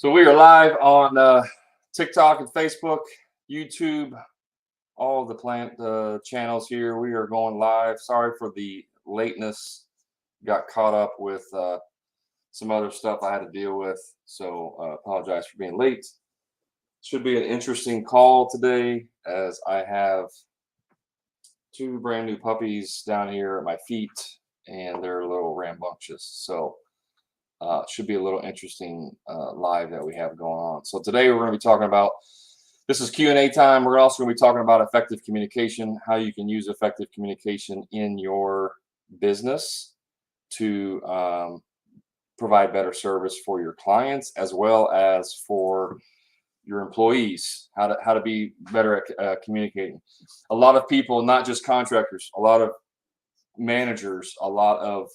So we are live on TikTok and Facebook, YouTube, all the plant channels here. We are going live. Sorry for the lateness. Got caught up with some other stuff I had to deal with. So apologize for being late. Should be an interesting call today as I have two brand new puppies down here at my feet and they're a little rambunctious. So should be a little interesting live that we have going on. So today we're going to be talking about, this is Q&A time. We're also going to be talking about effective communication, how you can use effective communication in your business to provide better service for your clients as well as for your employees, how to be better at communicating. A lot of people, not just contractors, a lot of managers, a lot of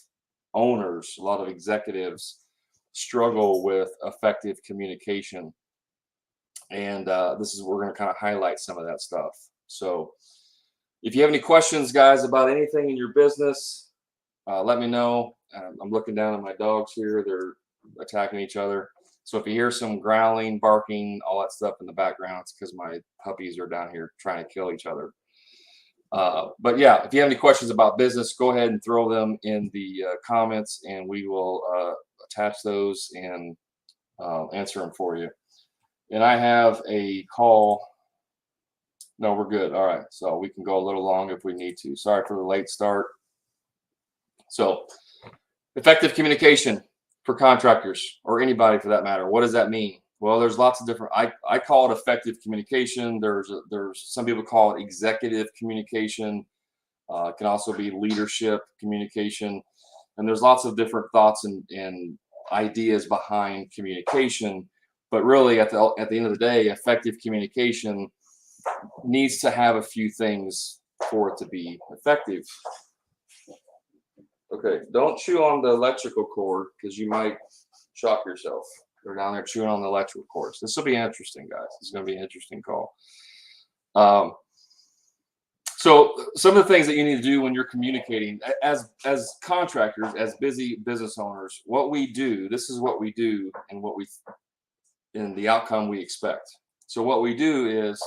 owners, a lot of executives struggle with effective communication. And this is, we're going to kind of highlight some of that stuff. So if you have any questions, guys, about anything in your business, let me know. I'm looking down at my dogs here. They're attacking each other. So if you hear some growling, barking, all that stuff in the background, it's because my puppies are down here trying to kill each other. But yeah, if you have any questions about business, go ahead and throw them in the comments and we will attach those and answer them for you. And I have a call. No, we're good. All right. So we can go a little long if we need to. Sorry for the late start. So effective communication for contractors or anybody for that matter. What does that mean? Well, there's lots of different, I call it effective communication. There's some people call it executive communication. It can also be leadership communication. And there's lots of different thoughts and ideas behind communication. But really at the end of the day, effective communication needs to have a few things for it to be effective. Okay, don't chew on the electrical cord because you might shock yourself. They're down there chewing on the electrical cords. This will be interesting, guys. This is going to be an interesting call. So some of the things that you need to do when you're communicating as contractors, as busy business owners, what we do, this is what we do and the outcome we expect. So what we do is,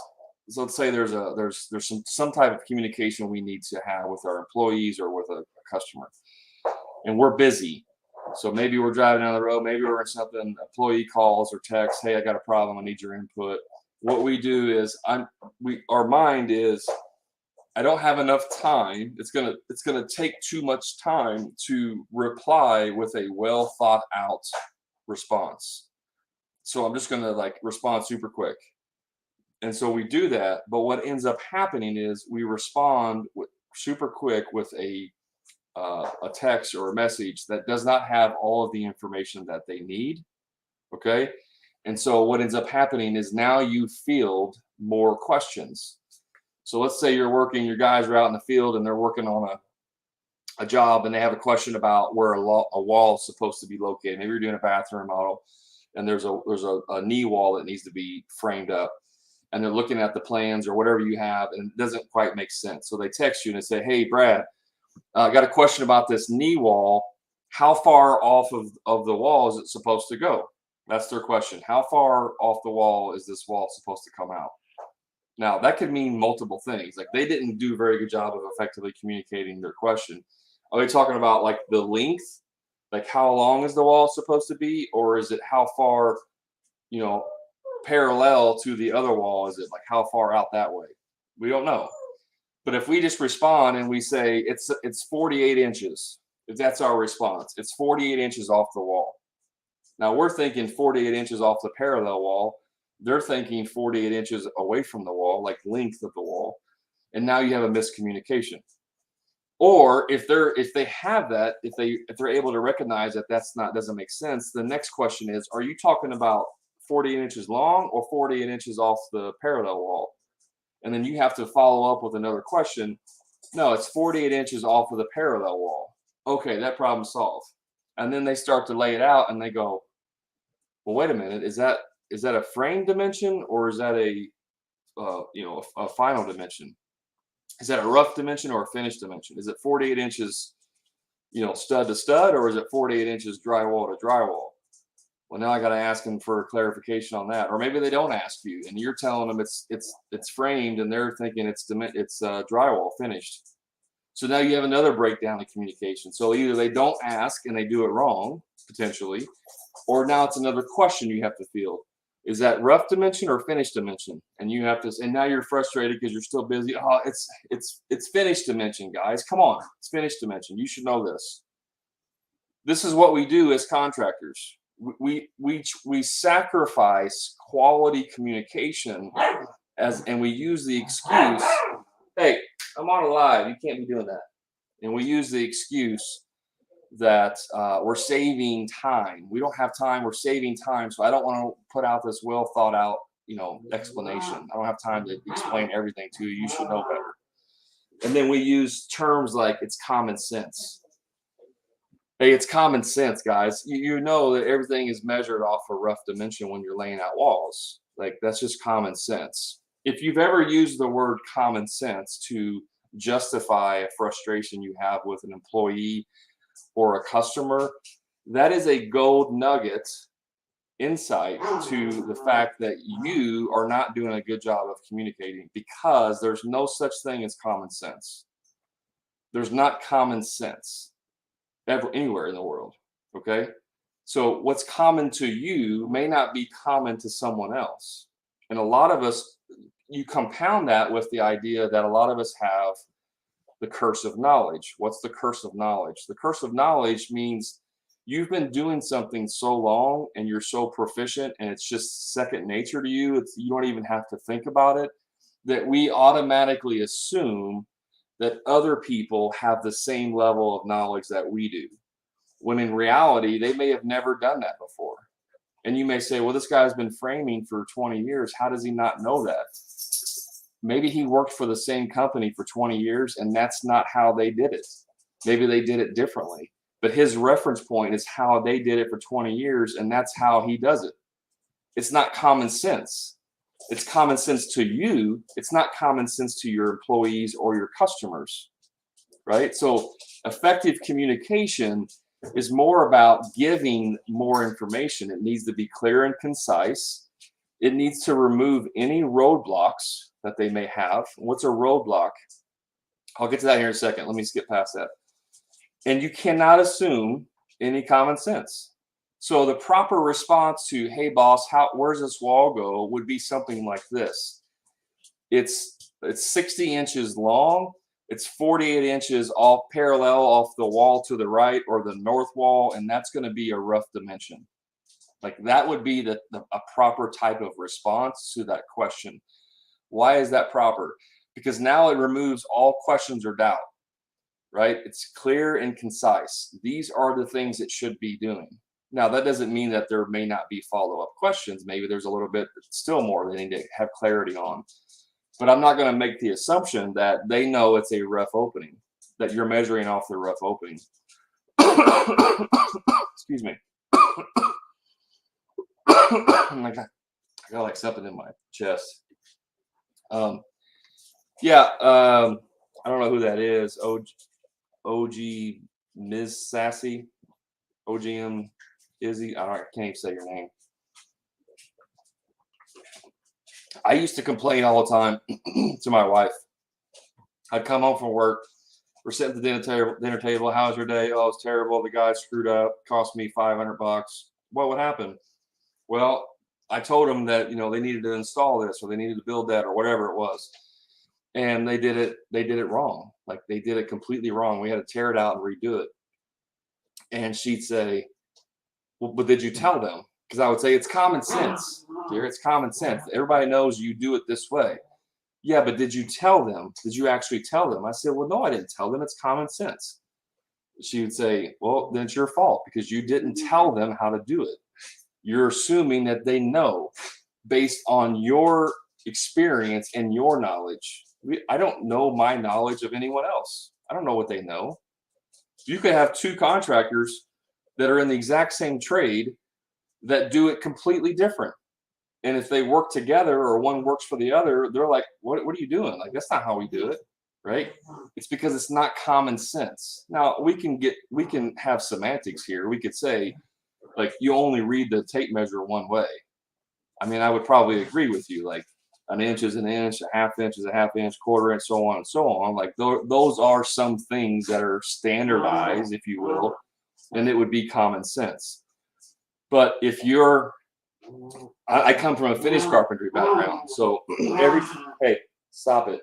so let's say there's some type of communication we need to have with our employees or with a customer, and we're busy. So maybe we're driving down the road, maybe we're in something, employee calls or texts, hey, I got a problem, I need your input. What we do is our mind is, I don't have enough time. It's gonna take too much time to reply with a well thought out response. So I'm just gonna respond super quick. And so we do that, but what ends up happening is we respond super quick with a text or a message that does not have all of the information that they need. Okay. And so what ends up happening is now you field more questions. So let's say your guys are out in the field and they're working on a job and they have a question about where a wall is supposed to be located. Maybe you're doing a bathroom model and there's a knee wall that needs to be framed up. And they're looking at the plans or whatever you have and it doesn't quite make sense. So they text you and they say, hey, Brad, I got a question about this knee wall. How far off of the wall is it supposed to go? That's their question. How far off the wall is this wall supposed to come out? Now, that could mean multiple things. Like they didn't do a very good job of effectively communicating their question. Are they talking about like the length? Like how long is the wall supposed to be? Or is it how far, parallel to the other wall? Is it like how far out that way? We don't know. But if we just respond and we say it's 48 inches, if that's our response, it's 48 inches off the wall. Now we're thinking 48 inches off the parallel wall. They're thinking 48 inches away from the wall, like length of the wall. And now you have a miscommunication. Or if they have that, if they're able to recognize that doesn't make sense, the next question is, are you talking about 48 inches long or 48 inches off the parallel wall? And then you have to follow up with another question. No, it's 48 inches off of the parallel wall. Okay, that problem solved. And then they start to lay it out and they go, well, wait a minute, is that a frame dimension or is that a final dimension? Is that a rough dimension or a finished dimension? Is it 48 inches, stud to stud, or is it 48 inches drywall to drywall? Well, now I got to ask them for clarification on that, or maybe they don't ask you, and you're telling them it's framed, and they're thinking it's drywall finished. So now you have another breakdown in communication. So either they don't ask and they do it wrong potentially, or now it's another question you have to field. Is that rough dimension or finished dimension? And you have to, and now you're frustrated because you're still busy. Oh, it's finished dimension, guys. Come on, it's finished dimension. You should know this. This is what we do as contractors. We sacrifice quality communication and we use the excuse, hey, I'm on a live, you can't be doing that. And we use the excuse that we're saving time. We don't have time, we're saving time. So I don't want to put out this well thought out, explanation. I don't have time to explain everything to you. You should know better. And then we use terms like it's common sense. Hey, it's common sense, guys. You know that everything is measured off a rough dimension when you're laying out walls. Like, that's just common sense. If you've ever used the word common sense to justify a frustration you have with an employee or a customer, that is a gold nugget insight to the fact that you are not doing a good job of communicating, because there's no such thing as common sense. There's not common sense anywhere in the world. Okay, so what's common to you may not be common to someone else. And a lot of us, you compound that with the idea that a lot of us have the curse of knowledge. What's the curse of knowledge? The curse of knowledge means you've been doing something so long and you're so proficient and it's just second nature to you. You don't even have to think about it, that we automatically assume that other people have the same level of knowledge that we do, when in reality, they may have never done that before. And you may say, well, this guy's been framing for 20 years. How does he not know that? Maybe he worked for the same company for 20 years and that's not how they did it. Maybe they did it differently, but his reference point is how they did it for 20 years and that's how he does it. It's not common sense. It's common sense to you. It's not common sense to your employees or your customers, right? So effective communication is more about giving more information. It needs to be clear and concise. It needs to remove any roadblocks that they may have. What's a roadblock? I'll get to that here in a second. Let me skip past that. And you cannot assume any common sense. So the proper response to, hey boss, where's this wall go, would be something like this. It's 60 inches long. It's 48 inches off parallel off the wall to the right or the north wall, and that's going to be a rough dimension. Like, that would be a proper type of response to that question. Why is that proper? Because now it removes all questions or doubt, right? It's clear and concise. These are the things it should be doing. Now, that doesn't mean that there may not be follow-up questions. Maybe there's a little bit still more they need to have clarity on. But I'm not going to make the assumption that they know it's a rough opening, that you're measuring off the rough opening. Excuse me. I got like something in my chest. I don't know who that is. OG Ms. Sassy, OGM Izzy. I can't even say your name. I used to complain all the time to my wife. I'd come home from work. We're sitting at the dinner table. How's your day? Oh, it's terrible. The guy screwed up. Cost me $500. What happened? Well, I told them that, they needed to install this or they needed to build that or whatever it was. And they did it wrong. Like, they did it completely wrong. We had to tear it out and redo it. And she'd say, well, but did you tell them? Because I would say, it's common sense, dear. It's common sense. Everybody knows you do it this way. Yeah, but did you tell them? Did you actually tell them? I said, well, no, I didn't tell them. It's common sense. She would say, well, then it's your fault because you didn't tell them how to do it. You're assuming that they know based on your experience and your knowledge. I don't know my knowledge of anyone else. I don't know what they know. You could have two contractors that are in the exact same trade that do it completely different. And if they work together or one works for the other, they're like, what are you doing? Like, that's not how we do it, right? It's because it's not common sense. Now, we can have semantics here. We could say, like you only read the tape measure one way. I mean, I would probably agree with you. Like an inch is an inch, a half inch is a half inch, quarter inch, so on and so on. Like those are some things that are standardized, if you will, and it would be common sense. But if you're, I come from a finished carpentry background, so hey, stop it.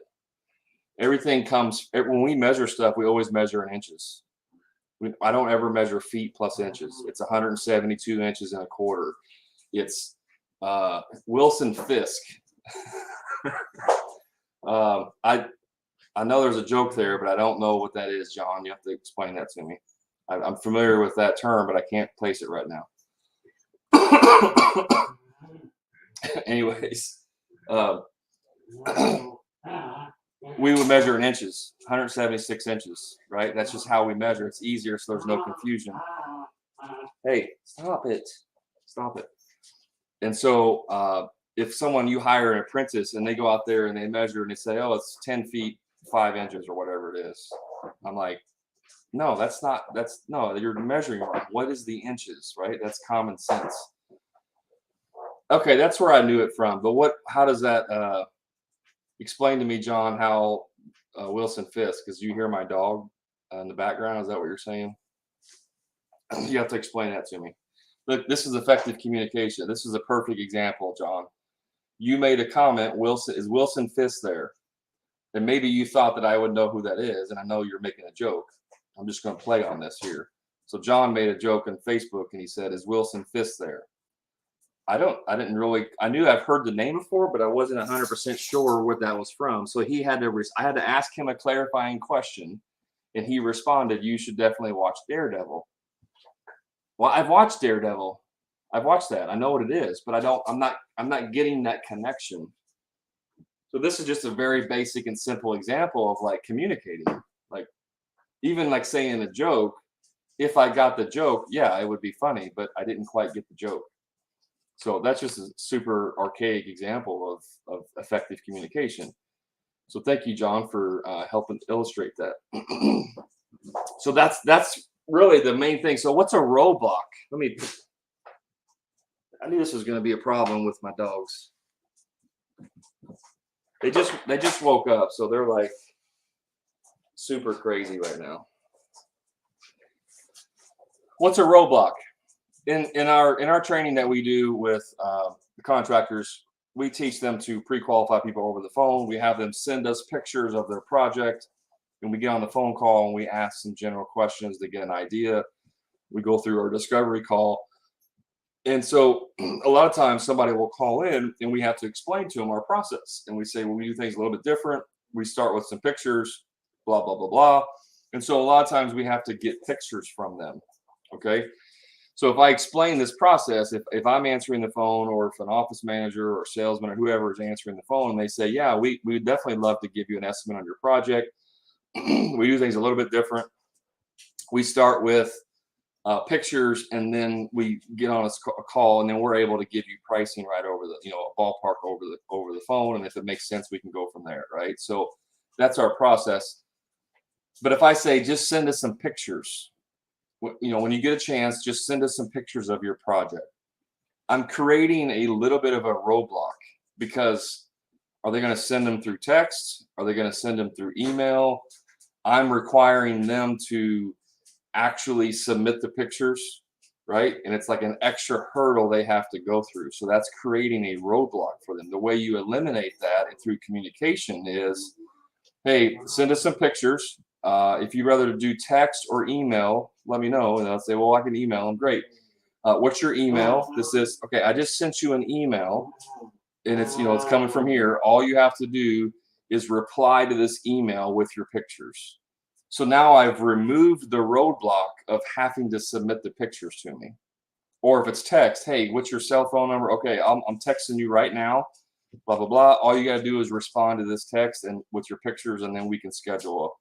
Everything comes, when we measure stuff, we always measure in inches. I don't ever measure feet plus inches. It's 172 inches and a quarter. It's Wilson Fisk. I know there's a joke there, but I don't know what that is, John. You have to explain that to me. I'm familiar with that term, but I can't place it right now. Anyways, we would measure in inches, 176 inches, right? That's just how we measure. It's easier, so there's no confusion. Hey, stop it. Stop it. And so if you hire an apprentice and they go out there and they measure and they say, oh, it's 10 feet, 5 inches or whatever it is. I'm like, no, no, you're measuring wrong. What is the inches, right? That's common sense. Okay, that's where I knew it from. But how does that explain to me, John, how Wilson Fisk, because you hear my dog in the background. Is that what you're saying? You have to explain that to me. Look, this is effective communication. This is a perfect example, John. You made a comment, is Wilson Fisk there? And maybe you thought that I would know who that is, and I know you're making a joke. I'm just going to play on this here. So John made a joke on Facebook, and he said, is Wilson Fisk there? I knew I've heard the name before, but I wasn't 100% sure what that was from. So I had to ask him a clarifying question, and he responded, you should definitely watch Daredevil. Well, I've watched Daredevil. I've watched that. I know what it is, but I'm not getting that connection. So this is just a very basic and simple example of like communicating. Like even like saying a joke, if I got the joke, yeah, it would be funny, but I didn't quite get the joke. So that's just a super archaic example of effective communication. So thank you, John, for helping illustrate that. So that's really the main thing. So what's a roadblock? I knew this was going to be a problem with my dogs. They just woke up, so they're like super crazy right now. What's a roadblock? In our training that we do with the contractors, we teach them to pre-qualify people over the phone. We have them send us pictures of their project, and we get on the phone call and we ask some general questions to get an idea. We go through our discovery call. And so a lot of times somebody will call in and we have to explain to them our process. And we say, well, we do things a little bit different. We start with some pictures, blah, blah, blah, blah. And so a lot of times we have to get pictures from them. Okay. So if I explain this process, if I'm answering the phone, or if an office manager or salesman or whoever is answering the phone, and they say, yeah, we would definitely love to give you an estimate on your project. We do things a little bit different. We start with pictures, and then we get on a call, and then we're able to give you pricing right over the, a ballpark over the phone. And if it makes sense, we can go from there. Right. So that's our process. But if I say, just send us some pictures, when you get a chance, just send us some pictures of your project. I'm creating a little bit of a roadblock, because are they going to send them through text? Are they going to send them through email? I'm requiring them to actually submit the pictures, right? And it's like an extra hurdle they have to go through. So that's creating a roadblock for them. The way you eliminate that through communication is, hey, send us some pictures. If you'd rather do text or email, let me know. And I'll say, well, I can email them. Great. What's your email? This is, okay, I just sent you an email, and it's, it's coming from here. All you have to do is reply to this email with your pictures. So now I've removed the roadblock of having to submit the pictures to me. Or if it's text, hey, what's your cell phone number? Okay, I'm texting you right now, blah, blah, blah. All you got to do is respond to this text and with your pictures, and then we can schedule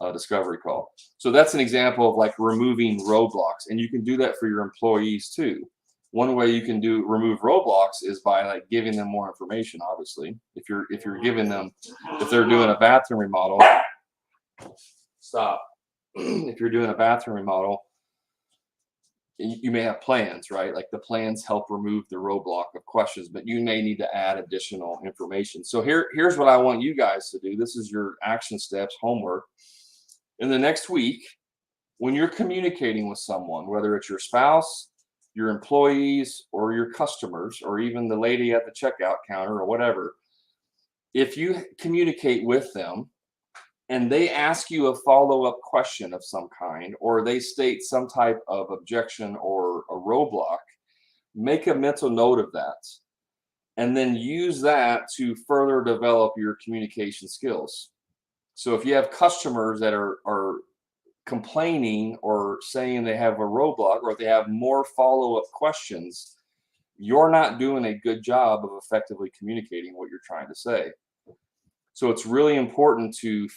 a discovery call. So that's an example of like removing roadblocks, and you can do that for your employees too. One way you can remove roadblocks is by like giving them more information. Obviously, if you're giving them, if they're doing a bathroom remodel, stop. If you're doing a bathroom remodel, you may have plans, right? Like the plans help remove the roadblock of questions, but you may need to add additional information. So here's what I want you guys to do. This is your action steps, homework. In the next week, when you're communicating with someone, whether it's your spouse, your employees, or your customers, or even the lady at the checkout counter or whatever, if you communicate with them and they ask you a follow-up question of some kind, or they state some type of objection or a roadblock, make a mental note of that and then use that to further develop your communication skills. So if you have customers that are complaining or saying they have a roadblock, or if they have more follow-up questions, you're not doing a good job of effectively communicating what you're trying to say. So it's really important to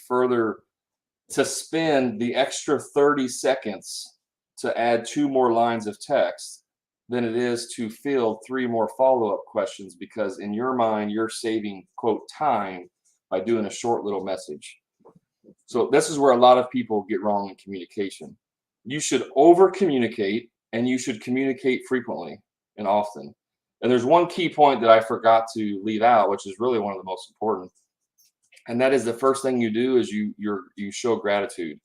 spend the extra 30 seconds to add 2 more lines of text than it is to field 3 more follow-up questions, because in your mind, you're saving, quote, time by doing a short little message. So this is where a lot of people get wrong in communication. You should over communicate, and you should communicate frequently and often. And there's one key point that I forgot to leave out, which is really one of the most important. And that is, the first thing you do is you show gratitude.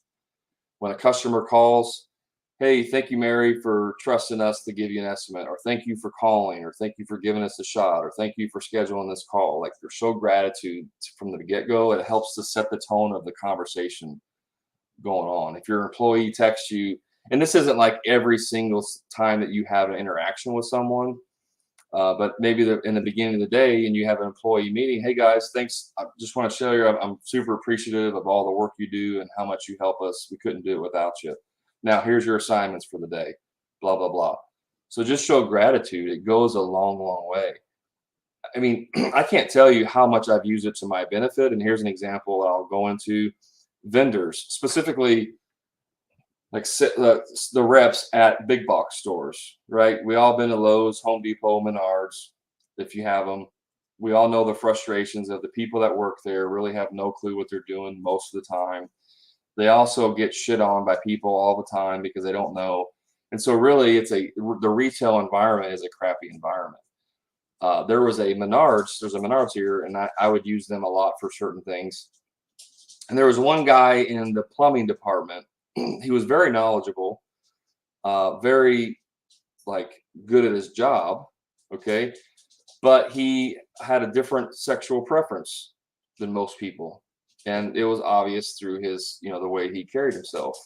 When a customer calls, hey, thank you, Mary, for trusting us to give you an estimate, or thank you for calling, or thank you for giving us a shot, or thank you for scheduling this call. Like, show gratitude from the get-go. It helps to set the tone of the conversation going on. If your employee texts you, and this isn't like every single time that you have an interaction with someone, but maybe in the beginning of the day, and you have an employee meeting, hey guys, thanks. I just want to show you I'm super appreciative of all the work you do and how much you help us. We couldn't do it without you. Now here's your assignments for the day, blah, blah, blah. So just show gratitude. It goes a long, long way. I mean, I can't tell you how much I've used it to my benefit. And here's an example I'll go into. Vendors, specifically like the reps at big box stores, right? We all been to Lowe's, Home Depot, Menards, if you have them. We all know the frustrations of the people that work there, really have no clue what they're doing most of the time. They also get shit on by people all the time because they don't know. And so really the retail environment is a crappy environment. There's a Menards here, and I would use them a lot for certain things. And there was one guy in the plumbing department. He was very knowledgeable, very good at his job. Okay. But he had a different sexual preference than most people. And it was obvious through his, the way he carried himself.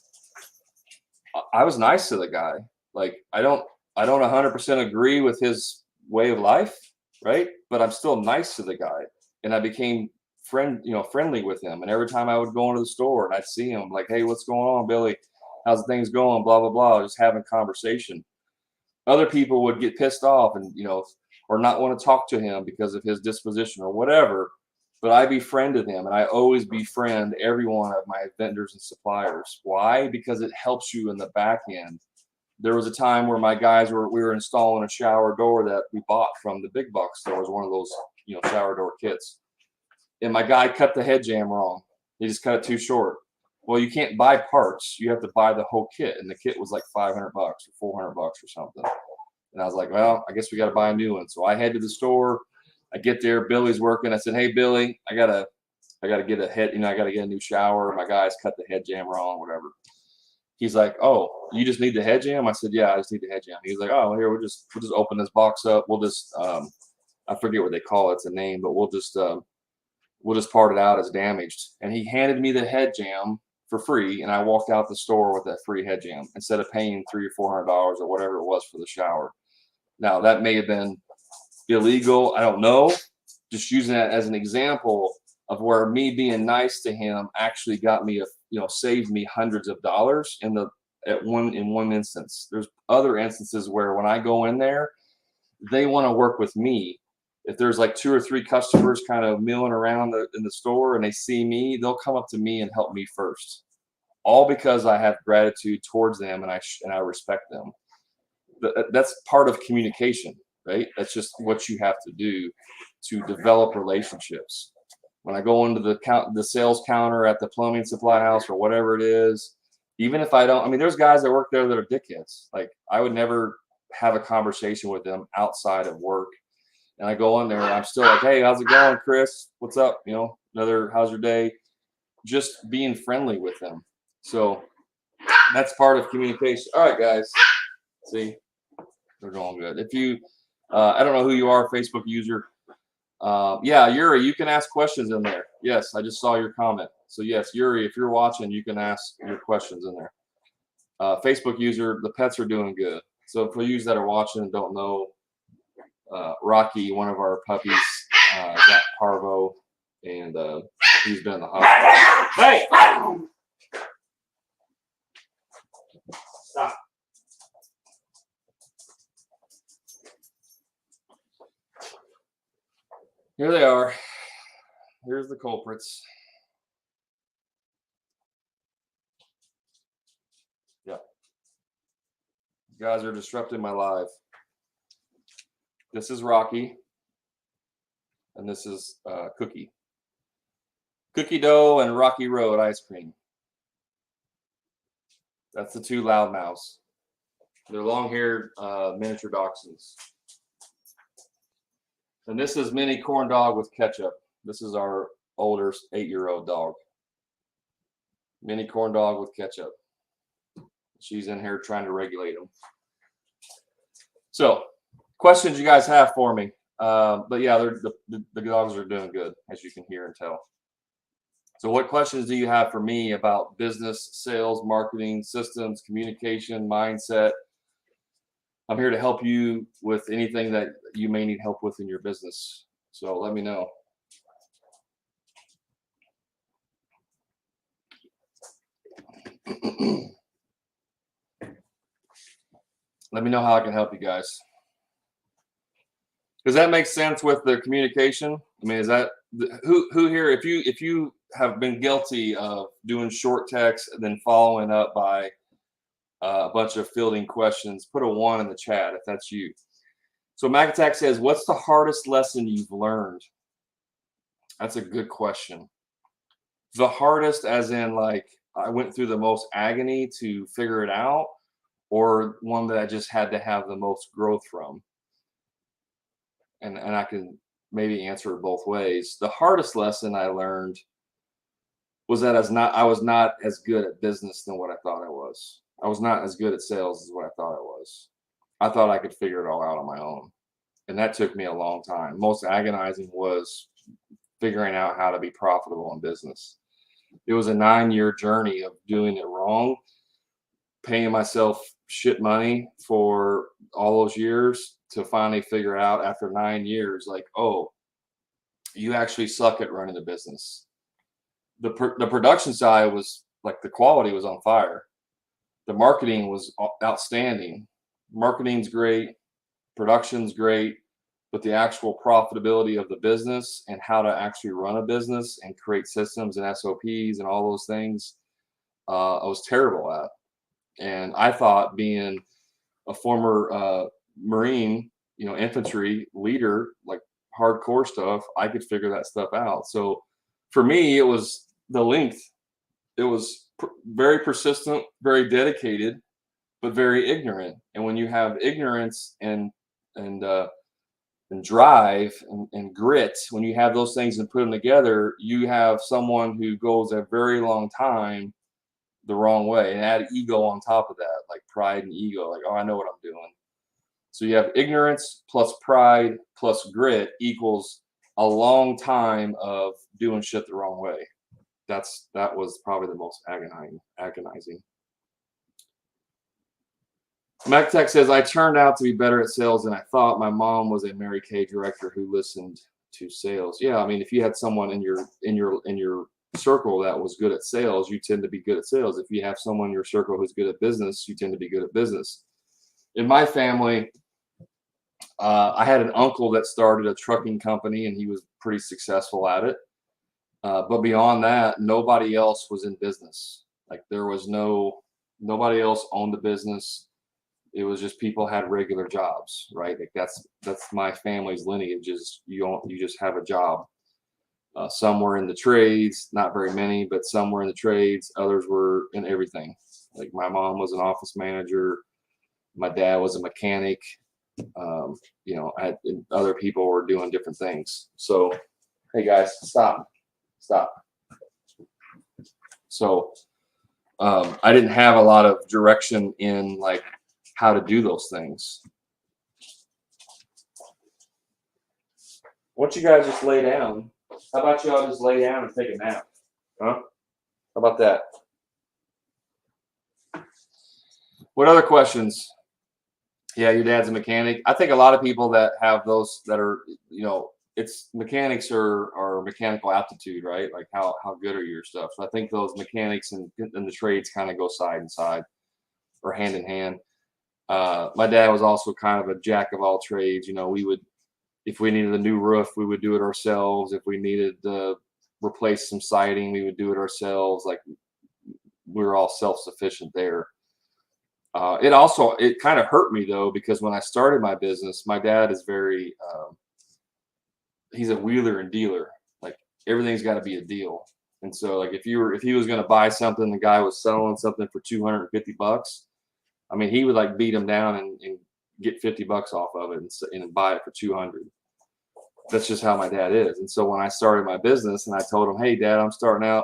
I was nice to the guy. Like, I don't 100% agree with his way of life, right? But I'm still nice to the guy. And I became friendly with him. And every time I would go into the store and I'd see him, like, hey, what's going on, Billy? How's things going? Blah, blah, blah. Just having conversation. Other people would get pissed off and, or not want to talk to him because of his disposition or whatever. But I befriended him, and I always befriend every one of my vendors and suppliers. Why? Because it helps you in the back end. There was a time where my guys we were installing a shower door that we bought from the big box stores, one of those, shower door kits. And my guy cut the head jam wrong. He just cut it too short. Well, you can't buy parts. You have to buy the whole kit. And the kit was like $500 or $400 or something. And I was like, well, I guess we got to buy a new one. So I head to the store. I get there. Billy's working. I said, hey, Billy, I gotta get a head, I got to get a new shower. My guys cut the head jam wrong, whatever. He's like, oh, you just need the head jam? I said, yeah, I just need the head jam. He's like, oh, here, we'll just open this box up. We'll just, I forget what they call it. It's a name, but we'll just part it out as damaged. And he handed me the head jam for free, and I walked out the store with that free head jam instead of paying $300 or $400 or whatever it was for the shower. Now, that may have been illegal. I don't know. Just using that as an example of where me being nice to him actually got me saved me hundreds of dollars in one instance. There's other instances where when I go in there, they want to work with me. If there's like 2 or 3 customers kind of milling around in the store and they see me, they'll come up to me and help me first, all because I have gratitude towards them and I respect them. That's part of communication, right? That's just what you have to do to develop relationships. When I go into the sales counter at the plumbing supply house or whatever it is, Even if I don't, I mean, there's guys that work there that are dickheads. Like I would never have a conversation with them outside of work. And I go in there and I'm still like, hey, how's it going, Chris? What's up? You know, how's your day? Just being friendly with them. So that's part of communication. All right, guys. See, they're going good. If you, I don't know who you are, Facebook user. Yeah, Yuri, you can ask questions in there. Yes, I just saw your comment. So yes, Yuri, if you're watching, you can ask your questions in there. Facebook user, the pets are doing good. So for you that are watching and don't know, Rocky, one of our puppies, got parvo, and he's been in the hospital. Hey! Stop. Here they are. Here's the culprits. Yeah. You guys are disrupting my life. This is Rocky, and this is Cookie. Cookie dough and Rocky Road ice cream. That's the two loudmouths. They're long-haired miniature dachshunds. And this is mini corn dog with ketchup. This is our older 8-year-old dog. Mini corn dog with ketchup. She's in here trying to regulate them. So, questions you guys have for me? But yeah, the dogs are doing good, as you can hear and tell. So what questions do you have for me about business, sales, marketing, systems, communication, mindset? I'm here to help you with anything that you may need help with in your business. So let me know. Let me know how I can help you guys. Does that make sense with the communication? I mean, is that who here? If you have been guilty of doing short text and then following up by a bunch of fielding questions, put a 1 in the chat if that's you. So MacAttack says, what's the hardest lesson you've learned? That's a good question. The hardest as in like I went through the most agony to figure it out, or one that I just had to have the most growth from? And I can maybe answer it both ways. The hardest lesson I learned was that I was not as good at business than what I thought I was. I was not as good at sales as what I thought I was. I thought I could figure it all out on my own. And that took me a long time. Most agonizing was figuring out how to be profitable in business. It was a 9-year journey of doing it wrong, paying myself shit money for all those years to finally figure out after 9 years, like, oh, you actually suck at running the business. The production side was like the quality was on fire. The marketing was outstanding. Marketing's great, production's great, but the actual profitability of the business and how to actually run a business and create systems and SOPs and all those things, I was terrible at. And I thought being a former Marine, infantry leader, like hardcore stuff, I could figure that stuff out. So for me, it was the length. It was very persistent, very dedicated, but very ignorant. And when you have ignorance and drive and grit, when you have those things and put them together, you have someone who goes a very long time the wrong way, and add ego on top of that, like pride and ego, like, oh, I know what I'm doing. So you have ignorance plus pride plus grit equals a long time of doing shit the wrong way. That was probably the most agonizing. MacTech says, I turned out to be better at sales than I thought. My mom was a Mary Kay director who listened to sales. Yeah, I mean, if you had someone in your circle that was good at sales, you tend to be good at sales. If you have someone in your circle who's good at business, you tend to be good at business. In my family, I had an uncle that started a trucking company, and he was pretty successful at it. But beyond that, nobody else was in business. Like there was nobody else owned the business. It was just people had regular jobs, right? Like that's my family's lineage. Is you just have a job. Some were in the trades, not very many, but some were in the trades. Others were in everything. Like my mom was an office manager. My dad was a mechanic. You know, other people were doing different things. So, hey guys, stop. So I didn't have a lot of direction in like how to do those things. Why don't you guys just lay down? How about y'all just lay down and take a nap? Huh? How about that? What other questions? Yeah, your dad's a mechanic. I think a lot of people that have those that are, you know, it's mechanics or mechanical aptitude, right? Like how good are your stuff? So I think those mechanics and the trades kind of go side and side or hand in hand. My dad was also kind of a jack of all trades. You know, we would, if we needed a new roof, we would do it ourselves. If we needed to replace some siding, we would do it ourselves. Like we were all self-sufficient there. It kind of hurt me though, because when I started my business, my dad is very, he's a wheeler and dealer. Like everything's got to be a deal. And so like if he was going to buy something, the guy was selling something for $250. I mean, he would like beat him down and get $50 off of it and buy it for 200. That's just how my dad is. And so when I started my business and I told him, hey dad, I'm starting out,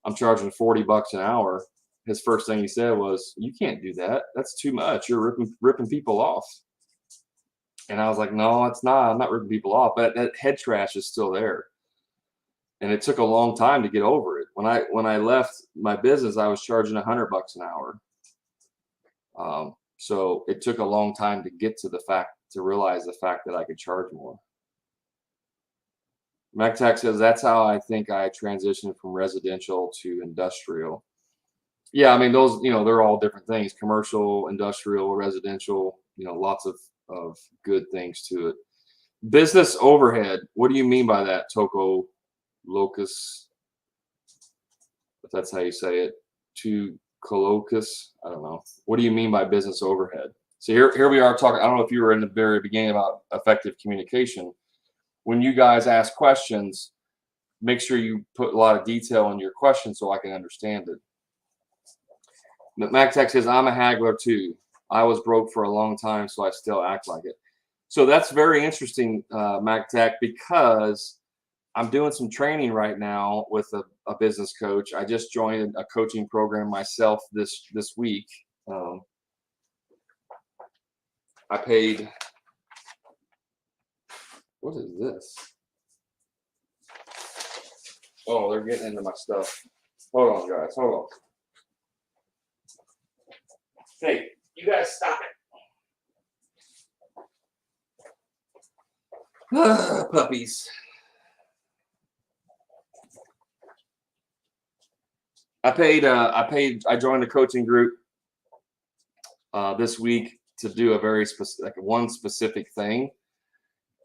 I'm charging $40 an hour. His first thing he said was, you can't do that. That's too much. You're ripping people off. And I was like, no, it's not. I'm not ripping people off. But that head trash is still there. And it took a long time to get over it. When I left my business, I was charging $100 an hour. So it took a long time to realize the fact that I could charge more. MacTac says, that's how I think I transitioned from residential to industrial. Yeah, I mean, those, you know, they're all different things. Commercial, industrial, residential, you know, lots of good things to it. Business overhead. What do you mean by that, Toko Locus? If that's how you say it. To Colocus. I don't know. What do you mean by business overhead? So here we are talking. I don't know if you were in the very beginning about effective communication. When you guys ask questions, make sure you put a lot of detail in your question so I can understand it. MacTech says, I'm a haggler too. I was broke for a long time, so I still act like it. So that's very interesting, MacTech, because I'm doing some training right now with a business coach. I just joined a coaching program myself this week. I paid, what is this? Oh, they're getting into my stuff. Hold on, guys. Hold on. Hey, you guys stop it. Puppies. I joined a coaching group this week to do a very specific, one specific thing.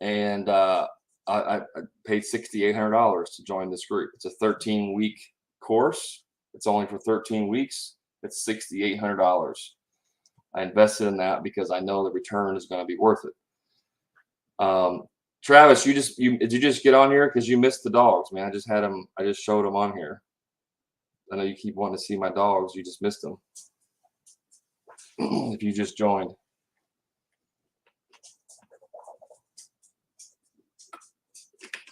And I paid $6,800 to join this group. It's a 13-week course. It's only for 13 weeks. It's $6,800. I invested in that because I know the return is going to be worth it. Travis, did you just get on here because you missed the dogs, man? I just showed them on here. I know you keep wanting to see my dogs. You just missed them. If you just joined.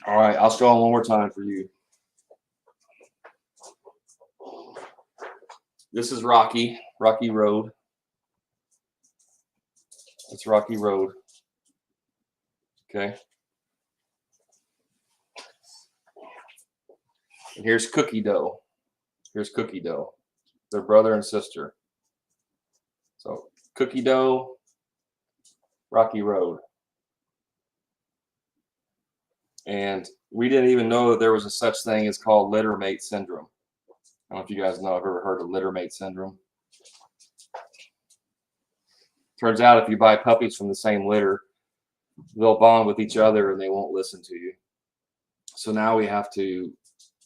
All right, I'll show them one more time for you. This is Rocky Road. It's Rocky Road. Okay. And here's Cookie Dough. They're brother and sister. So Cookie Dough, Rocky Road. And we didn't even know that there was a such thing as called Littermate Syndrome. I don't know if you guys know, I've ever heard of Littermate Syndrome. Turns out if you buy puppies from the same litter, they'll bond with each other and they won't listen to you. So now we have to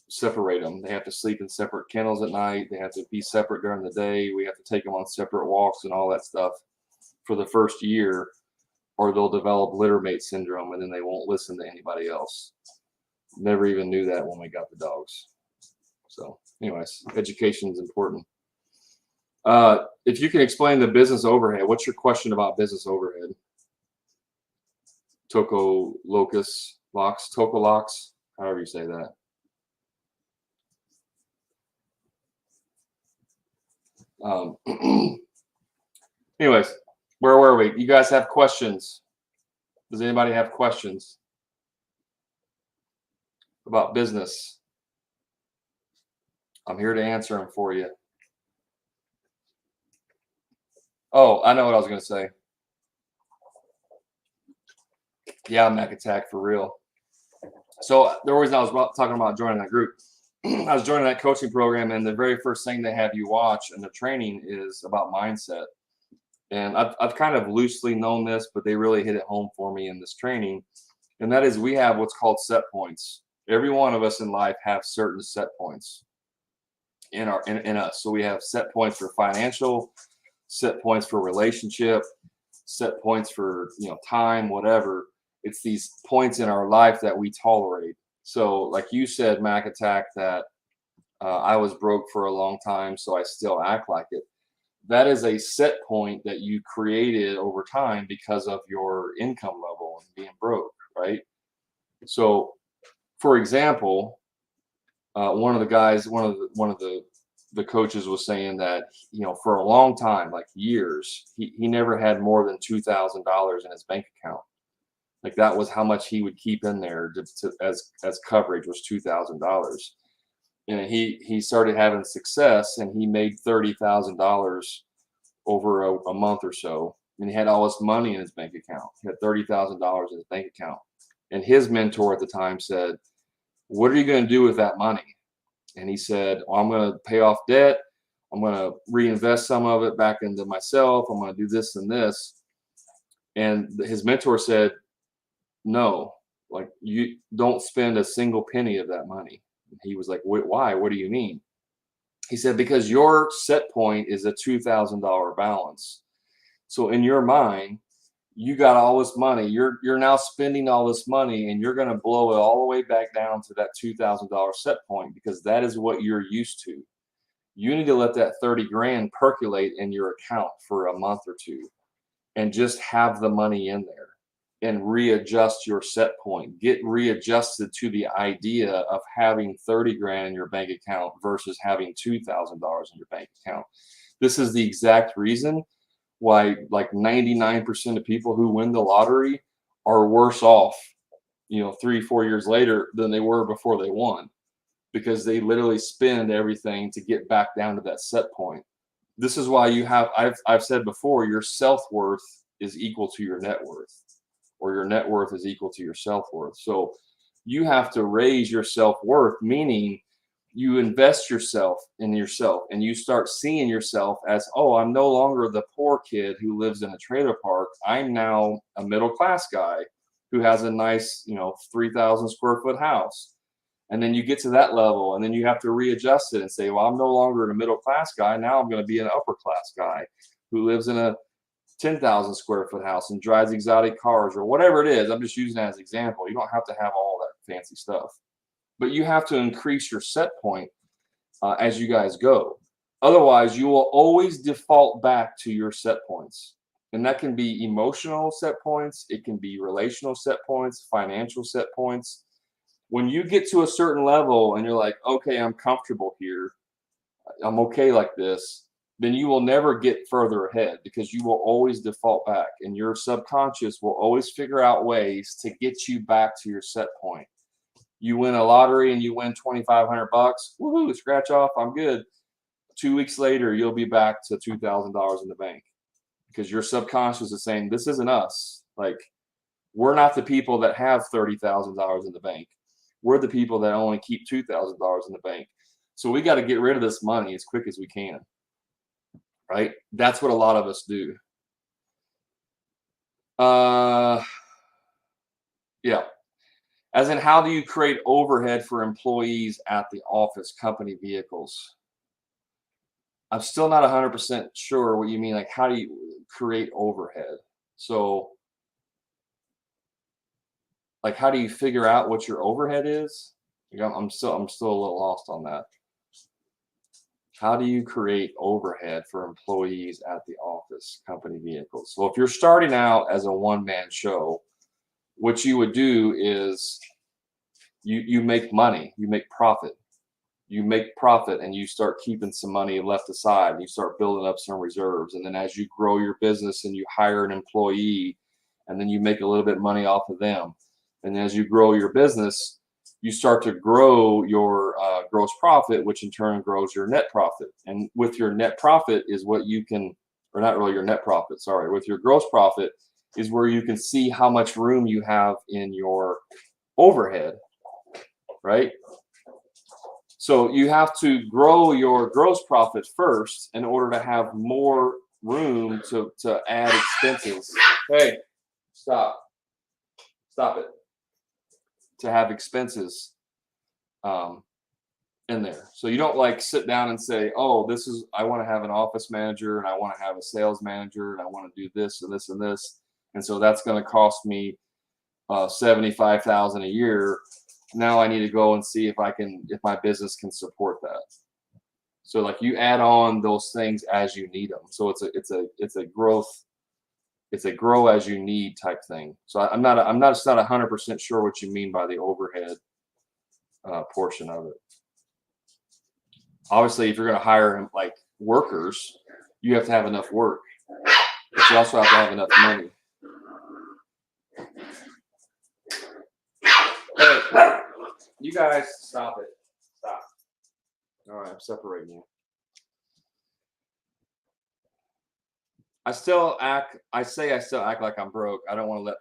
separate them. They have to sleep in separate kennels at night. They have to be separate during the day. We have to take them on separate walks and all that stuff for the first year, or they'll develop Littermate Syndrome and then they won't listen to anybody else. Never even knew that when we got the dogs. So anyways, education is important. If you can explain the business overhead, what's your question about business overhead? Toko Locks, however you say that. Anyways, where were we? You guys have questions? Does anybody have questions about business? I'm here to answer them for you. Oh, I know what I was going to say. Yeah, Mac Attack for real. So the reason I was talking about joining that group, I was joining that coaching program, and the very first thing they have you watch in the training is about mindset. And I've kind of loosely known this, but they really hit it home for me in this training. And that is, we have what's called set points. Every one of us in life have certain set points in us. So we have set points for financial, set points for relationship, set points for time, whatever. It's these points in our life that we tolerate. So like you said, Mac Attack, that I was broke for a long time, so I still act like it. That is a set point that you created over time because of your income level and being broke, right? So, for example, one of the coaches was saying that for a long time, like years, he never had more than $2,000 in his bank account. Like that was how much he would keep in there as coverage, was $2,000. And he started having success, and he made $30,000 over a month or so, and he had all this money in his bank account. He had $30,000 in his bank account, and his mentor at the time said, "What are you going to do with that money?" And he said, "Well, I'm going to pay off debt. I'm going to reinvest some of it back into myself. I'm going to do this and this." And his mentor said, "No, like, you don't spend a single penny of that money." And he was like, "Why? What do you mean?" He said, "Because your set point is a $2,000 balance. So in your mind, you got all this money. You're now spending all this money, and you're going to blow it all the way back down to that $2,000 set point, because that is what you're used to. You need to let that 30 grand percolate in your account for a month or two, and just have the money in there, and readjust your set point. Get readjusted to the idea of having 30 grand in your bank account versus having $2,000 in your bank account." This is the exact reason why like 99% of people who win the lottery are worse off, 3-4 years later than they were before they won, because they literally spend everything to get back down to that set point. This is why I've said before, your self-worth is equal to your net worth, or your net worth is equal to your self-worth. So you have to raise your self-worth, meaning you invest in yourself, and you start seeing yourself as, oh, I'm no longer the poor kid who lives in a trailer park. I'm now a middle class guy who has a nice, 3,000 square foot house. And then you get to that level, and then you have to readjust it and say, well, I'm no longer a middle class guy. Now I'm going to be an upper class guy who lives in a 10,000 square foot house and drives exotic cars, or whatever it is. I'm just using that as an example. You don't have to have all that fancy stuff, but you have to increase your set point as you guys go. Otherwise, you will always default back to your set points. And that can be emotional set points. It can be relational set points, financial set points. When you get to a certain level and you're like, okay, I'm comfortable here, I'm okay like this, then you will never get further ahead, because you will always default back, and your subconscious will always figure out ways to get you back to your set point. You win a lottery and you win $2,500, woohoo, scratch off, I'm good. 2 weeks later, you'll be back to $2,000 in the bank, because your subconscious is saying, this isn't us. Like, we're not the people that have $30,000 in the bank. We're the people that only keep $2,000 in the bank. So we got to get rid of this money as quick as we can. Right? That's what a lot of us do. Yeah. As in, how do you create overhead for employees at the office, company vehicles? I'm still not 100% sure what you mean. Like, how do you create overhead? So, like, how do you figure out what your overhead is? I'm still a little lost on that. How do you create overhead for employees at the office, company vehicles? So if you're starting out as a one-man show, what you would do is you make money, you make profit. You make profit and you start keeping some money left aside and you start building up some reserves. And then as you grow your business and you hire an employee and then you make a little bit of money off of them. And as you grow your business, you start to grow your gross profit, which in turn grows your net profit. And with your net profit is what you can, or not really your net profit, sorry, with your gross profit is where you can see how much room you have in your overhead, right? So you have to grow your gross profit first in order to have more room to add expenses. Hey, stop it. To have expenses in there. So you don't like sit down and say, oh, I want to have an office manager and I want to have a sales manager and I want to do this and this and this. And so that's going to cost me $75,000 a year. Now I need to go and see if my business can support that. So like you add on those things as you need them. So it's a grow as you need type thing. So I'm not 100% sure what you mean by the overhead portion of it. Obviously, if you're going to hire like workers, you have to have enough work, but you also have to have enough money. Hey, you guys, stop it. Stop. All right, I'm separating you. I still act like I'm broke. I don't want to let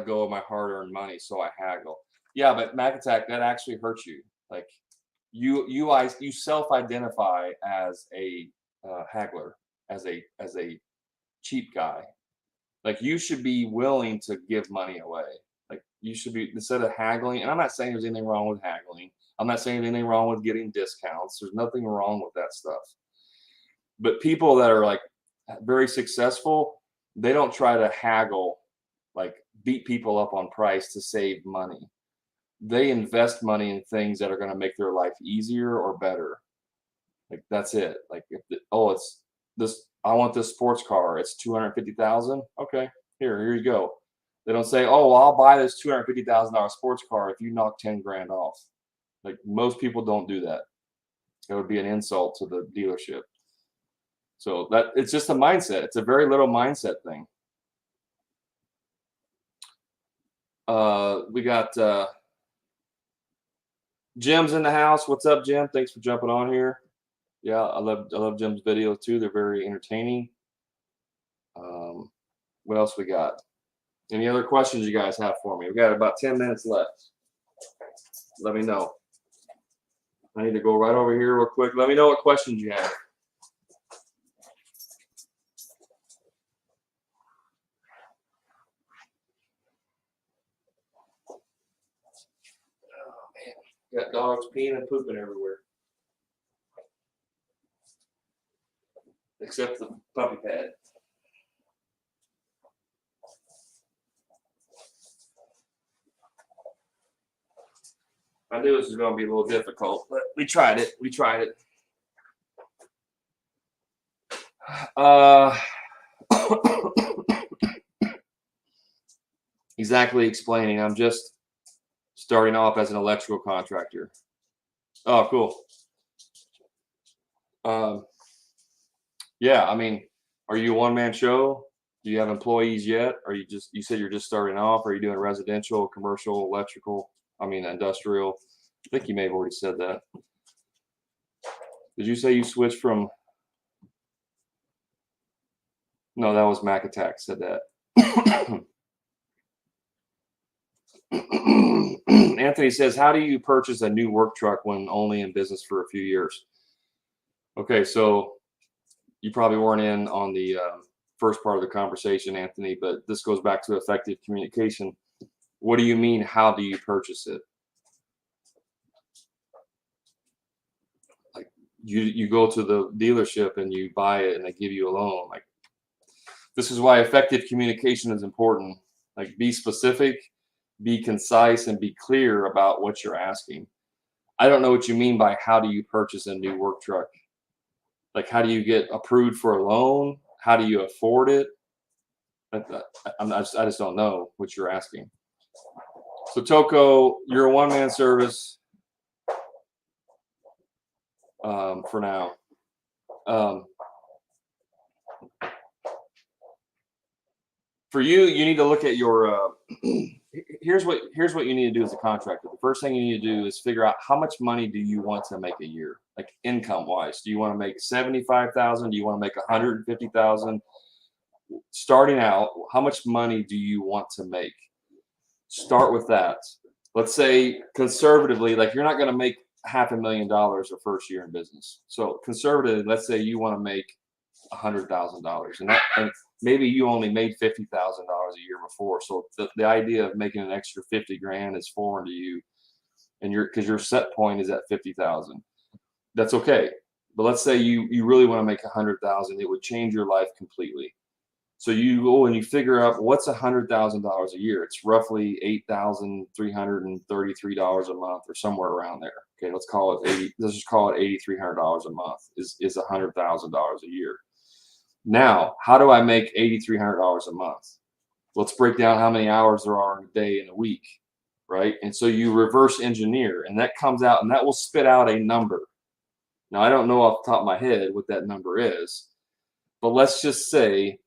go of my hard-earned money, so I haggle. Yeah, but Mac Attack, that actually hurts you. Like you self-identify as a haggler, as a cheap guy. Like you should be willing to give money away. Like you should be, instead of haggling, and I'm not saying there's anything wrong with haggling. I'm not saying anything wrong with getting discounts. There's nothing wrong with that stuff. But people that are like very successful, they don't try to haggle, like beat people up on price to save money. They invest money in things that are going to make their life easier or better. Like that's it. Like it's this, I want this sports car. It's $250,000. Okay, here you go. They don't say, oh, well, I'll buy this $250,000 sports car if you knock 10 grand off. Like most people don't do that. It would be an insult to the dealership. So that it's just a mindset. It's a very little mindset thing. We got Jim's in the house. What's up, Jim? Thanks for jumping on here. Yeah, I love Jim's videos too. They're very entertaining. What else we got? Any other questions you guys have for me? We've got about 10 minutes left. Let me know. I need to go right over here real quick. Let me know what questions you have. Got dogs peeing and pooping everywhere. Except the puppy pad. I knew this was going to be a little difficult, but we tried it. Exactly explaining. I'm just starting off as an electrical contractor. Oh, cool. Yeah, I mean, are you a one-man show? Do you have employees yet? Or you said you're just starting off? Are you doing residential, commercial, electrical? I mean, industrial? I think you may have already said that. Did you say you switched from? No, that was Mac Attack said that. Anthony says, how do you purchase a new work truck when only in business for a few years? Okay, so you probably weren't in on the first part of the conversation, Anthony, but this goes back to effective communication. What do you mean, how do you purchase it? Like you go to the dealership and you buy it and they give you a loan. Like this is why effective communication is important. Like be specific, be concise, and be clear about what you're asking. I don't know what you mean by how do you purchase a new work truck? Like, how do you get approved for a loan? How do you afford it? I just don't know what you're asking. So Toko, you're a one-man service for now. For you, you need to look at your. Here's what you need to do as a contractor. The first thing you need to do is figure out how much money do you want to make a year, like income wise. Do you want to make 75,000? Do you want to make 150,000? Starting out, how much money do you want to make? Start with that. Let's say conservatively, like you're not going to make $500,000 your first year in business. So conservatively, let's say you want to make $100,000, and maybe you only made $50,000 a year before. So the idea of making an extra 50 grand is foreign to you, and because your set point is at 50,000. That's okay. But let's say you really want to make 100,000, it would change your life completely. So you go and you figure out what's $100,000 a year. It's roughly $8,333 a month, or somewhere around there. Okay, let's call it 80. Let's just call it $8,300 a month is $100,000 a year. Now, how do I make $8,300 a month? Let's break down how many hours there are in a day and a week, right? And so you reverse engineer, and that comes out, and that will spit out a number. Now, I don't know off the top of my head what that number is, but let's just say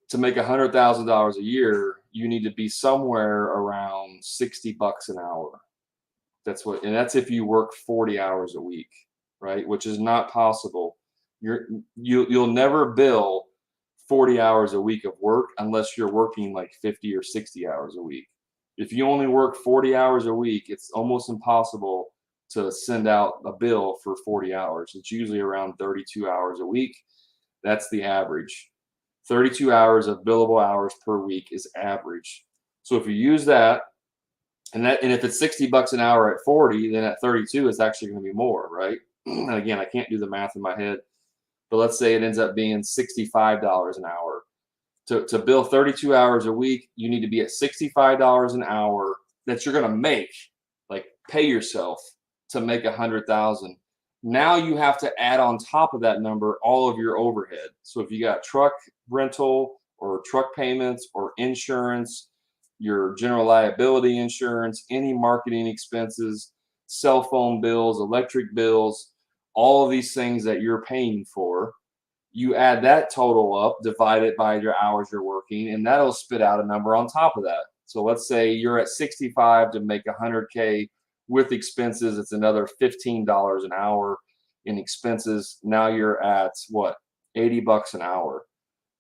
to make $100,000 a year, you need to be somewhere around $60 an hour. And that's if you work 40 hours a week, right? Which is not possible. You'll never bill 40 hours a week of work unless you're working like 50 or 60 hours a week. If you only work 40 hours a week, it's almost impossible to send out a bill for 40 hours. It's usually around 32 hours a week. That's the average. 32 hours of billable hours per week is average. So if you use that, and if it's $60 an hour at 40, then at 32 it's actually going to be more, right? And again, I can't do the math in my head, but let's say it ends up being $65 an hour. To bill 32 hours a week, you need to be at $65 an hour that you're going to make, like pay yourself to make 100,000. Now you have to add on top of that number all of your overhead. So if you got truck rental or truck payments or insurance, your general liability insurance, any marketing expenses, cell phone bills, electric bills, all of these things that you're paying for, you add that total up, divide it by your hours you're working, and that'll spit out a number on top of that. So let's say you're at 65 to make 100K. With expenses, it's another $15 an hour in expenses. Now you're at what? $80 an hour.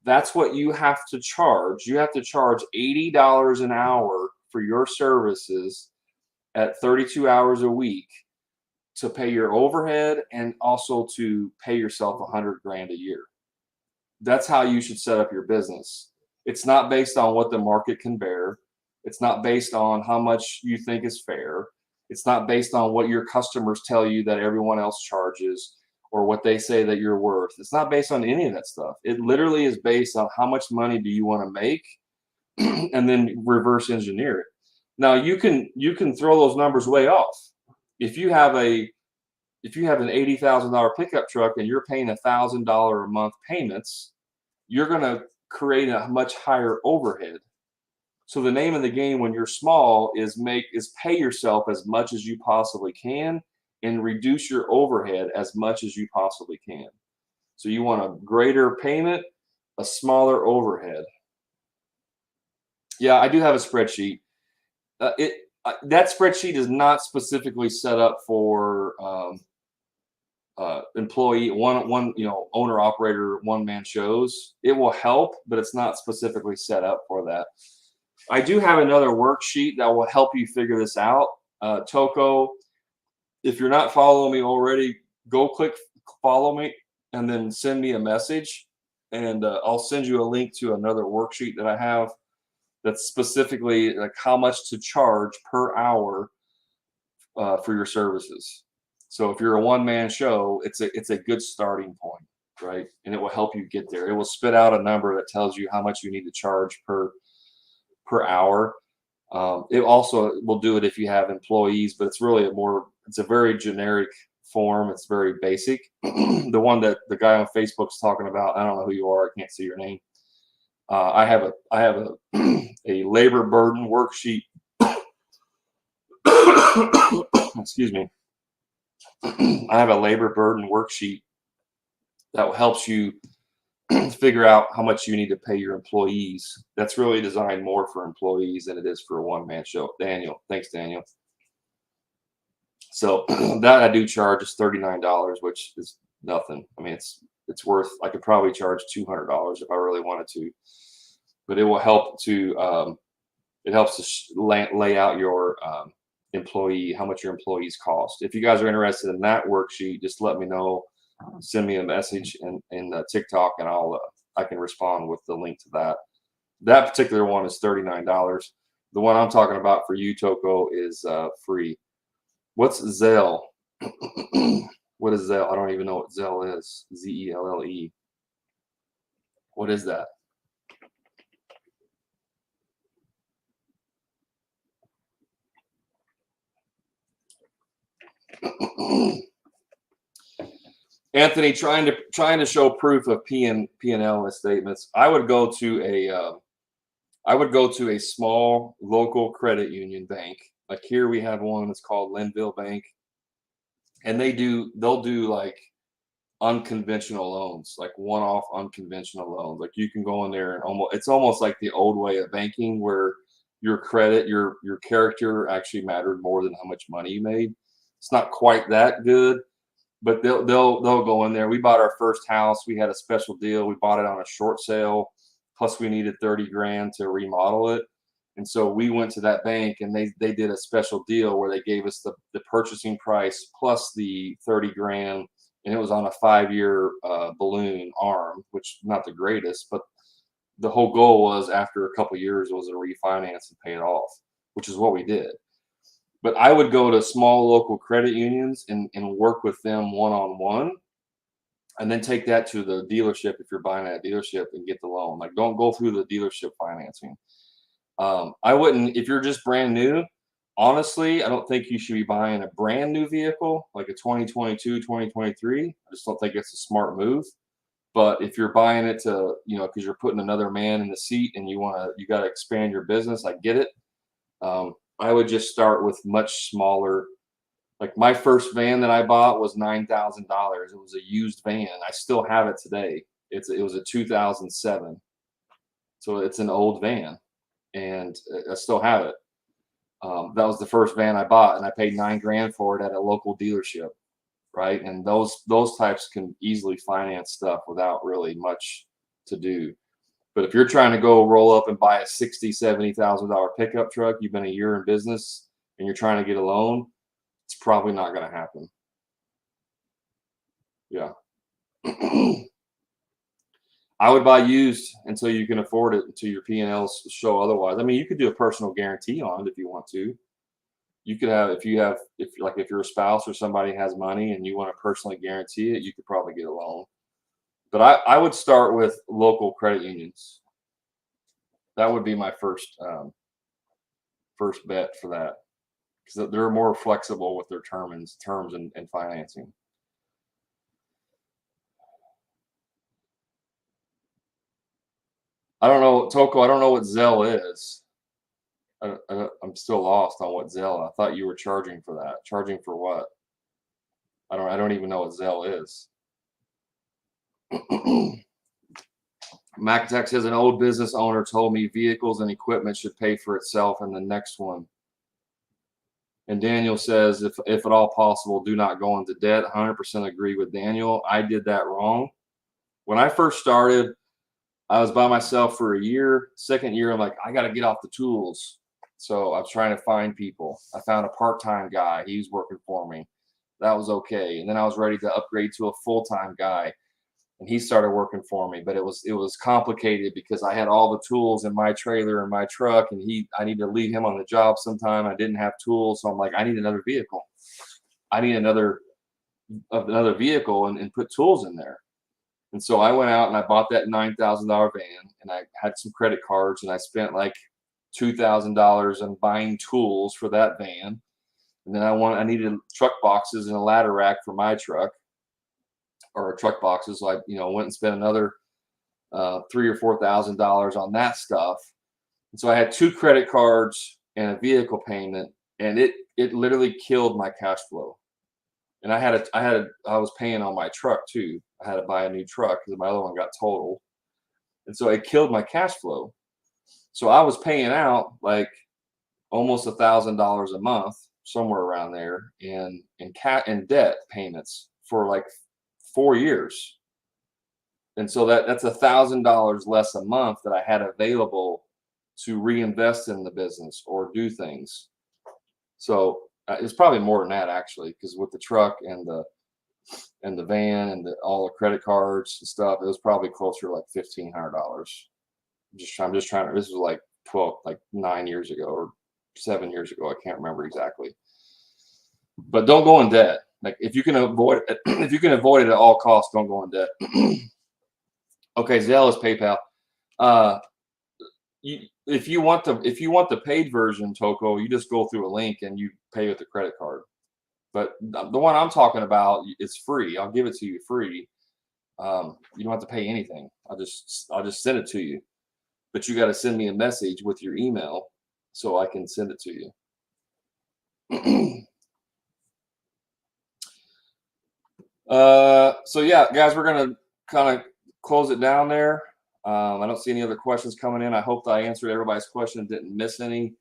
That's what you have to charge. You have to charge $80 an hour for your services at 32 hours a week to pay your overhead and also to pay yourself 100 grand a year. That's how you should set up your business. It's not based on what the market can bear. It's not based on how much you think is fair. It's not based on what your customers tell you that everyone else charges or what they say that you're worth. It's not based on any of that stuff. It literally is based on how much money do you want to make and then reverse engineer it. Now you can throw those numbers way off. If you have an $80,000 pickup truck and you're paying $1,000 a month payments, you're going to create a much higher overhead. So the name of the game when you're small is pay yourself as much as you possibly can and reduce your overhead as much as you possibly can. So you want a greater payment, a smaller overhead. Yeah, I do have a spreadsheet. That spreadsheet is not specifically set up for employee owner operator one-man shows. It will help, but it's not specifically set up for that. I do have another worksheet that will help you figure this out. Toko, if you're not following me already, go click follow me and then send me a message, and I'll send you a link to another worksheet that I have that's specifically like how much to charge per hour for your services. So if you're a one-man show, it's a good starting point, right? And it will help you get there. It will spit out a number that tells you how much you need to charge per hour. It also will do it if you have employees, but it's it's a very generic form. It's very basic. The one that the guy on Facebook's talking about, I don't know who you are. I can't see your name. I have a a labor burden worksheet. Excuse me. I have a labor burden worksheet that helps you figure out how much you need to pay your employees. That's really designed more for employees than it is for a one-man show. Daniel, thanks, Daniel. So that I do charge is $39, which is nothing. I mean, it's worth. I could probably charge $200 if I really wanted to, but it will help to. It helps to lay out your employee, how much your employees cost. If you guys are interested in that worksheet, just let me know. Send me a message in TikTok, and I can respond with the link to that. That particular one is $39. The one I'm talking about for you, Toko, is free. What's Zelle? What is Zelle? I don't even know what Zelle is. Zelle. What is that? Anthony, trying to show proof of P&L statements. I would go to a small local credit union bank. Like here we have one that's called Linville Bank, and they'll do like unconventional loans, like one-off unconventional loans. Like you can go in there and it's almost like the old way of banking where your credit, your character actually mattered more than how much money you made. It's not quite that good, but they'll go in there. We bought our first house. We had a special deal. We bought it on a short sale. Plus we needed 30 grand to remodel it. And so we went to that bank and they did a special deal where they gave us the purchasing price plus the 30 grand. And it was on a 5-year balloon arm, which not the greatest, but the whole goal was after a couple of years was to refinance and pay it off, which is what we did. But I would go to small local credit unions and work with them one-on-one, and then take that to the dealership if you're buying at a dealership and get the loan. Like don't go through the dealership financing. I wouldn't, if you're just brand new, honestly, I don't think you should be buying a brand new vehicle like a 2022, 2023. I just don't think it's a smart move. But if you're buying it to, because you're putting another man in the seat and you got to expand your business, I get it. I would just start with much smaller. Like my first van that I bought was $9,000. It was a used van. I still have it today. It was a 2007. So it's an old van and I still have it. That was the first van I bought and I paid $9 grand for it at a local dealership. Right. And those types can easily finance stuff without really much to do. But if you're trying to go roll up and buy a $60,000, $70,000 pickup truck, you've been a year in business and you're trying to get a loan, it's probably not going to happen. Yeah. I would buy used until you can afford it, until your P&Ls show otherwise. I mean, you could do a personal guarantee on it if you want to. You could have, if you're a spouse or somebody has money and you want to personally guarantee it, you could probably get a loan. But I would start with local credit unions. That would be my first bet for that, because they're more flexible with their terms and financing. I don't know, Toko. I don't know what Zelle is. I'm still lost on what Zelle. I thought you were charging for that. Charging for what? I don't even know what Zelle is. MacTech says an old business owner told me vehicles and equipment should pay for itself in the next one. And Daniel says, if at all possible, do not go into debt. 100% agree with Daniel. I did that wrong. When I first started, I was by myself for a year. Second year, I'm like, I got to get off the tools. So I was trying to find people. I found a part-time guy. He was working for me. That was okay. And then I was ready to upgrade to a full-time guy. And he started working for me, but it was complicated because I had all the tools in my trailer and my truck, and I need to leave him on the job sometime. I didn't have tools, so I'm like, I need another vehicle. I need another vehicle and put tools in there. And so I went out and I bought that $9,000 van, and I had some credit cards, and I spent like $2,000 on buying tools for that van. And And then I needed truck boxes and a ladder rack for my truck, or truck boxes. So I, went and spent another $3,000 or $4,000 on that stuff. And so I had 2 credit cards and a vehicle payment, and it literally killed my cash flow. And I was paying on my truck too. I had to buy a new truck because my other one got totaled. And so it killed my cash flow. So I was paying out like almost $1,000 a month, somewhere around there, in debt payments for like 4 years. And so that's $1,000 less a month that I had available to reinvest in the business or do things. So it's probably more than that, actually, because with the truck and the van and all the credit cards and stuff, it was probably closer to like $1,500. I'm just trying to. This was like 9 years ago or 7 years ago. I can't remember exactly. But don't go in debt. Like if you can avoid it, at all costs, don't go in debt. Okay, Zelle is PayPal. If you want the paid version, Toko, you just go through a link and you pay with the credit card. But the one I'm talking about is free. I'll give it to you free. You don't have to pay anything. I'll just send it to you. But you got to send me a message with your email so I can send it to you. So yeah, guys, we're gonna kind of close it down there. I don't see any other questions coming in. I hope that I answered everybody's question and didn't miss any.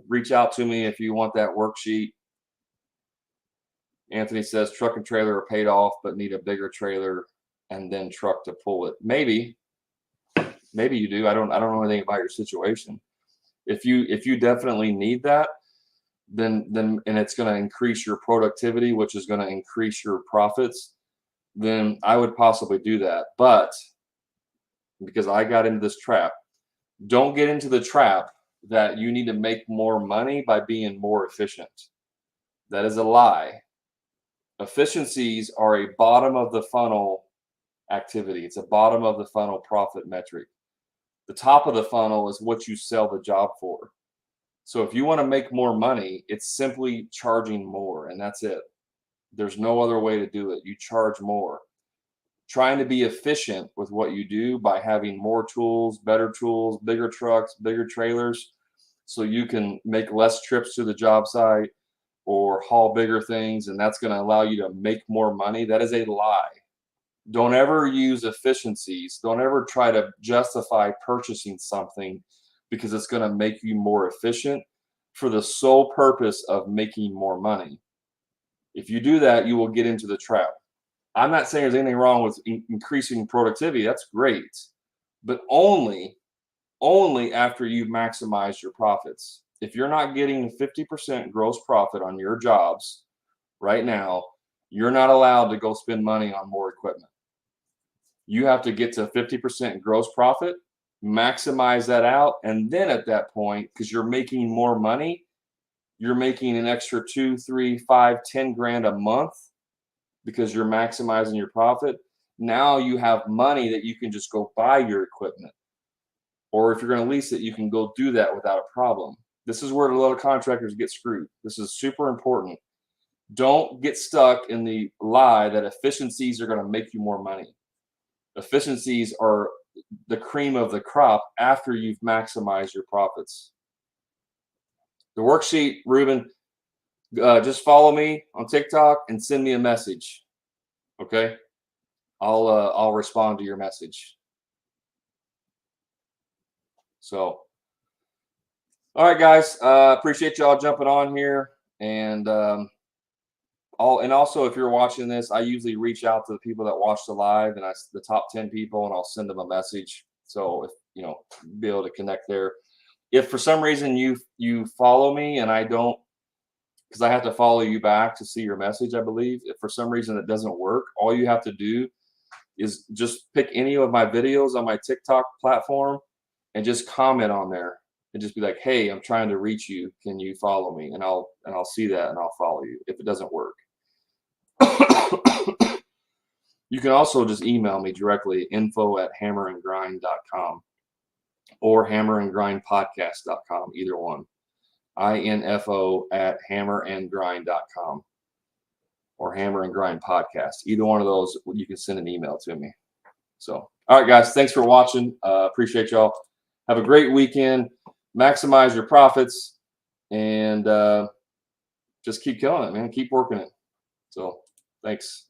Reach out to me if you want that worksheet. Anthony says truck and trailer are paid off, but need a bigger trailer and then truck to pull it. Maybe you do. I don't know anything about your situation. If you definitely need that, then and it's going to increase your productivity, which is going to increase your profits, then I would possibly do that. But because I got into this trap, don't get into the trap that you need to make more money by being more efficient. That is a lie. Efficiencies are a bottom of the funnel activity. It's a bottom of the funnel profit metric. The top of the funnel is what you sell the job for. So if you want to make more money, it's simply charging more, and that's it. There's no other way to do it. You charge more. Trying to be efficient with what you do by having more tools, better tools, bigger trucks, bigger trailers, so you can make less trips to the job site or haul bigger things, and that's going to allow you to make more money. That is a lie. Don't ever use efficiencies. Don't ever try to justify purchasing something because it's going to make you more efficient for the sole purpose of making more money. If you do that, you will get into the trap. I'm not saying there's anything wrong with increasing productivity. That's great, but only after you maximize your profits. If you're not getting 50% gross profit on your jobs right now, you're not allowed to go spend money on more equipment. You have to get to 50% gross profit, maximize that out, and then at that point, because you're making more money, you're making an extra 2, 3, 5, 10 grand a month because you're maximizing your profit. Now you have money that you can just go buy your equipment. Or if you're going to lease it, you can go do that without a problem. This is where a lot of contractors get screwed. This is super important. Don't get stuck in the lie that efficiencies are going to make you more money. Efficiencies are the cream of the crop after you've maximized your profits. The worksheet, Ruben, just follow me on TikTok and send me a message. Okay, I'll respond to your message. So, all right, guys, appreciate y'all jumping on here, and also if you're watching this, I usually reach out to the people that watch the live, and the top 10 people, and I'll send them a message. So if be able to connect there. If for some reason you follow me and I don't, because I have to follow you back to see your message, I believe. If for some reason it doesn't work, all you have to do is just pick any of my videos on my TikTok platform and just comment on there and just be like, hey, I'm trying to reach you. Can you follow me? And I'll see that and I'll follow you if it doesn't work. You can also just email me directly, info@hammerandgrind.com or hammerandgrindpodcast.com, either one. info@hammerandgrind.com or Hammer and Grind Podcast. Either one of those, you can send an email to me. So, all right, guys, thanks for watching. Appreciate y'all. Have a great weekend. Maximize your profits and just keep killing it, man. Keep working it. So, thanks.